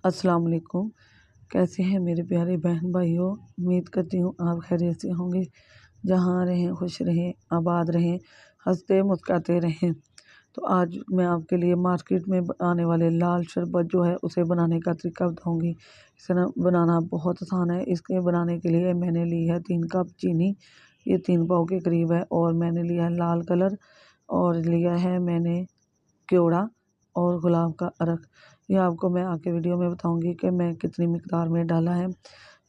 अस्सलाम वालेकुम। कैसे हैं मेरे प्यारे बहन भाइयों। उम्मीद करती हूँ आप खैरियत से होंगे। जहाँ रहें खुश रहें, आबाद रहें, हंसते मुस्कुराते रहें। तो आज मैं आपके लिए मार्केट में आने वाले लाल शरबत जो है उसे बनाने का तरीका बताऊंगी। इसे बनाना बहुत आसान है। इसके बनाने के लिए मैंने ली है 3 कप चीनी, ये 3 पाव के करीब है। और मैंने लिया है लाल कलर, और लिया है मैंने केवड़ा और गुलाब का अर्क। ये आपको मैं आगे वीडियो में बताऊंगी कि मैं कितनी मिकदार में डाला है।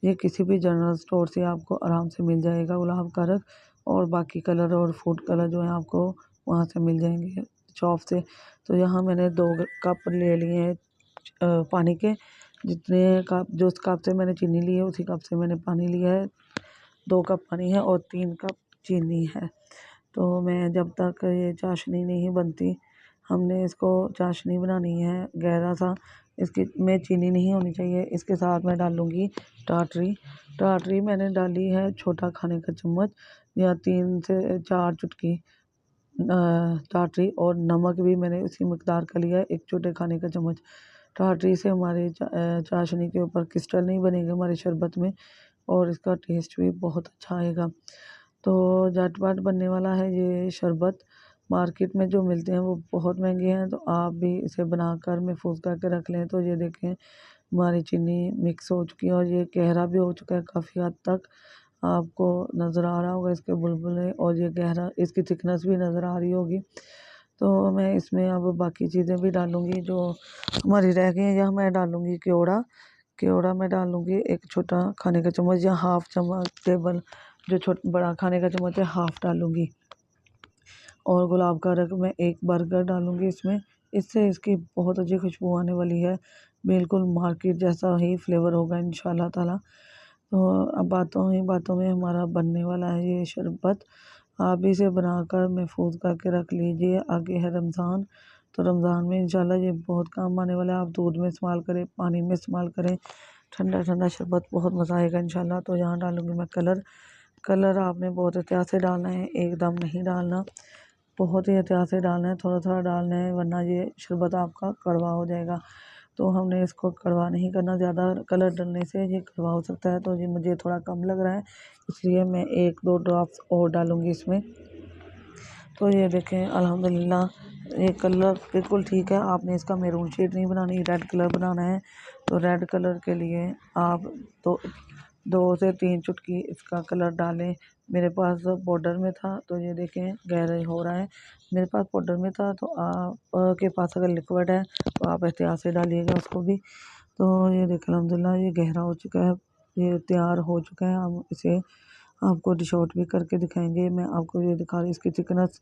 ये किसी भी जनरल स्टोर से आपको आराम से मिल जाएगा गुलाब का अर्क, और बाकी कलर और फूड कलर जो है आपको वहाँ से मिल जाएंगे शॉप से। तो यहाँ मैंने 2 कप ले लिए हैं पानी के। जितने कप जिस कप से मैंने चीनी ली है उसी कप से मैंने पानी लिया है। 2 कप पानी है और 3 कप चीनी है। तो मैं जब तक ये चाशनी नहीं बनती, हमने इसको चाशनी बनानी है गहरा सा। इसकी में चीनी नहीं होनी चाहिए। इसके साथ मैं डालूँगी टाटरी। टाटरी मैंने डाली है छोटा खाने का चम्मच या 3 से 4 चुटकी टाटरी। और नमक भी मैंने उसी मकदार का लिया है, 1 छोटे खाने का चम्मच। टाटरी से हमारे चाशनी के ऊपर क्रिस्टल नहीं बनेंगे हमारे शरबत में, और इसका टेस्ट भी बहुत अच्छा आएगा। तो झटपट बनने वाला है ये शरबत। मार्केट में जो मिलते हैं वो बहुत महंगे हैं, तो आप भी इसे बनाकर महफूज करके रख लें। तो ये देखें हमारी चीनी मिक्स हो चुकी है और ये गहरा भी हो चुका है काफ़ी हद तक। आपको नज़र आ रहा होगा इसके बुलबुले, और ये गहरा इसकी थिकनेस भी नज़र आ रही होगी। तो मैं इसमें अब बाकी चीज़ें भी डालूँगी जो हमारी रह गई हैं। यहाँ मैं डालूँगी केवड़ा। केवड़ा मैं डालूँगी 1 छोटा खाने का चम्मच या हाफ चम्मच टेबल, जो बड़ा खाने का चम्मच है हाफ डालूँगी। और गुलाब का रंग मैं 1 बर्गर डालूँगी इसमें। इससे इसकी बहुत अच्छी खुशबू आने वाली है, बिल्कुल मार्केट जैसा ही फ्लेवर होगा इंशाल्लाह ताला। तो अब बातों ही बातों में हमारा बनने वाला है ये शरबत। आप भी इसे बनाकर महफूज करके रख लीजिए। आगे है रमज़ान, तो रमज़ान में इंशाल्लाह ये बहुत काम आने वाला है। आप दूध में इस्तेमाल करें, पानी में इस्तेमाल करें, ठंडा ठंडा शरबत बहुत मज़ा आएगा इंशाल्लाह। तो यहाँ डालूँगी मैं कलर। कलर आपने बहुत एहतियात से डालना है, एकदम नहीं डालना, बहुत ही एहतियात से डालना है, थोड़ा थोड़ा डालना है, वरना ये शरबत आपका कड़वा हो जाएगा। तो हमने इसको कड़वा नहीं करना, ज़्यादा कलर डालने से ये कड़वा हो सकता है। तो ये मुझे थोड़ा कम लग रहा है, इसलिए मैं 1-2 ड्रॉप्स और डालूँगी इसमें। तो ये देखें अल्हम्दुलिल्लाह ये कलर बिल्कुल ठीक है। आपने इसका मैरून शेड नहीं बनानी, रेड कलर बनाना है। तो रेड कलर के लिए आप तो 2 से 3 चुटकी इसका कलर डालें। मेरे पास पाउडर में था, तो ये देखें गहरा हो रहा है। मेरे पास पाउडर में था, तो आप के पास अगर लिक्विड है तो आप एहतियात से डालिएगा उसको भी। तो ये देखें अल्हम्दुलिल्लाह ये गहरा हो चुका है, ये तैयार हो चुका है। हम इसे आपको डिश आउट भी करके दिखाएंगे। मैं आपको ये दिखा रही इसकी थिकनेस,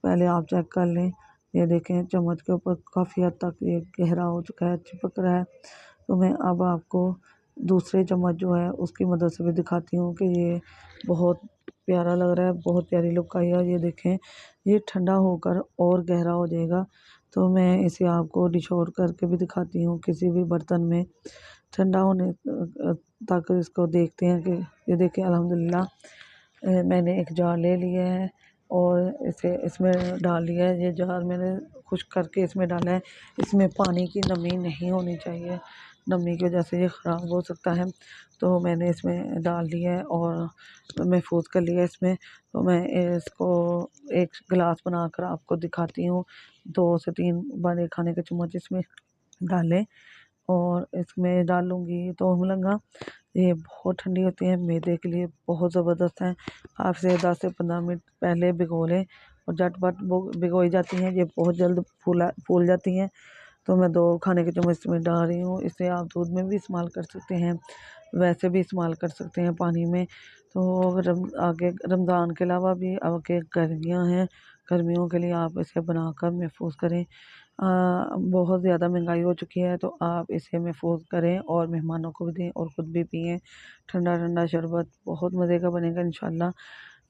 पहले आप चेक कर लें। ये देखें चम्मच के ऊपर काफ़ी हद तक ये गहरा हो चुका है, चिपक रहा है। तो मैं अब आपको दूसरे चम्मच जो है उसकी मदद से भी दिखाती हूँ कि ये बहुत प्यारा लग रहा है, बहुत प्यारी लुक आई है। ये देखें ये ठंडा होकर और गहरा हो जाएगा। तो मैं इसे आपको डिश आउट करके भी दिखाती हूँ किसी भी बर्तन में। ठंडा होने तक इसको देखते हैं कि ये देखिए अल्हम्दुलिल्लाह मैंने एक जार ले लिया है और इसे इसमें डाल दिया है। ये जार मैंने खुश्क करके इसमें डाला है। इसमें पानी की नमी नहीं होनी चाहिए, नमी की वजह से ये ख़राब हो सकता है। तो मैंने इसमें डाल दिया है और महफूज कर लिया इसमें। तो मैं इसको एक गिलास बनाकर आपको दिखाती हूँ। 2 से 3 बड़े खाने के चम्मच इसमें डालें, और इसमें डालूँगी तो मलंगा। ये बहुत ठंडी होती है, मैदे के लिए बहुत ज़बरदस्त है। आप इसे 10 से 15 मिनट पहले भिगो लें, और झटपट वो भिगोई जाती हैं, ये बहुत जल्द फूल जाती हैं। तो मैं 2 खाने के चम्मच इसमें डाल रही हूँ। इसे आप दूध में भी इस्तेमाल कर सकते हैं, वैसे भी इस्तेमाल कर सकते हैं पानी में। तो आगे रमज़ान के अलावा भी आगे गर्मियाँ हैं, गर्मियों के लिए आप इसे बनाकर महफूज करें। बहुत ज़्यादा महंगाई हो चुकी है, तो आप इसे महफूज करें और मेहमानों को भी दें और ख़ुद भी पिएँ। ठंडा ठंडा शरबत बहुत मज़े का बनेगा इंशाल्लाह।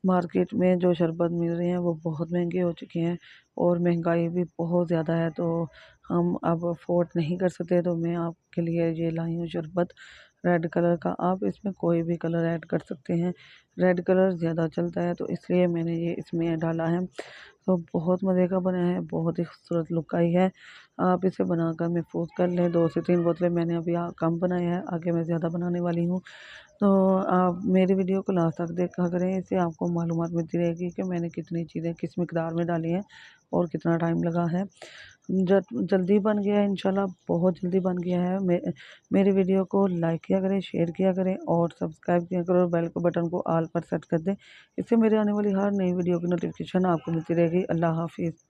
मार्केट में जो शरबत मिल रहे हैं वो बहुत महंगे हो चुके हैं, और महंगाई भी बहुत ज़्यादा है, तो हम अब अफोर्ड नहीं कर सकते। तो मैं आपके लिए ये लाई हूँ शरबत। रेड कलर का। आप इसमें कोई भी कलर ऐड कर सकते हैं, रेड कलर ज़्यादा चलता है तो इसलिए मैंने ये इसमें डाला है। तो बहुत मज़े का बना है, बहुत ही खूबसूरत लुक आई है। आप इसे बनाकर महफूज कर लें। 2 से 3 बोतलें मैंने अभी कम बनाए हैं, आगे मैं ज़्यादा बनाने वाली हूँ। तो आप मेरी वीडियो को लास्ट तक देखा करें, इससे आपको मालूमात मिलती रहेगी कि मैंने कितनी चीज़ें किस मिकदार में डाली हैं और कितना टाइम लगा है। जल्दी बन गया है, इंशाल्लाह बहुत जल्दी बन गया है। मेरी वीडियो को लाइक किया करें, शेयर किया करें और सब्सक्राइब किया करें और बेल को बटन को ऑल पर सेट कर दें। इससे मेरे आने वाली हर नई वीडियो की नोटिफिकेशन आपको मिलती रहेगी। अल्लाह हाफिज़।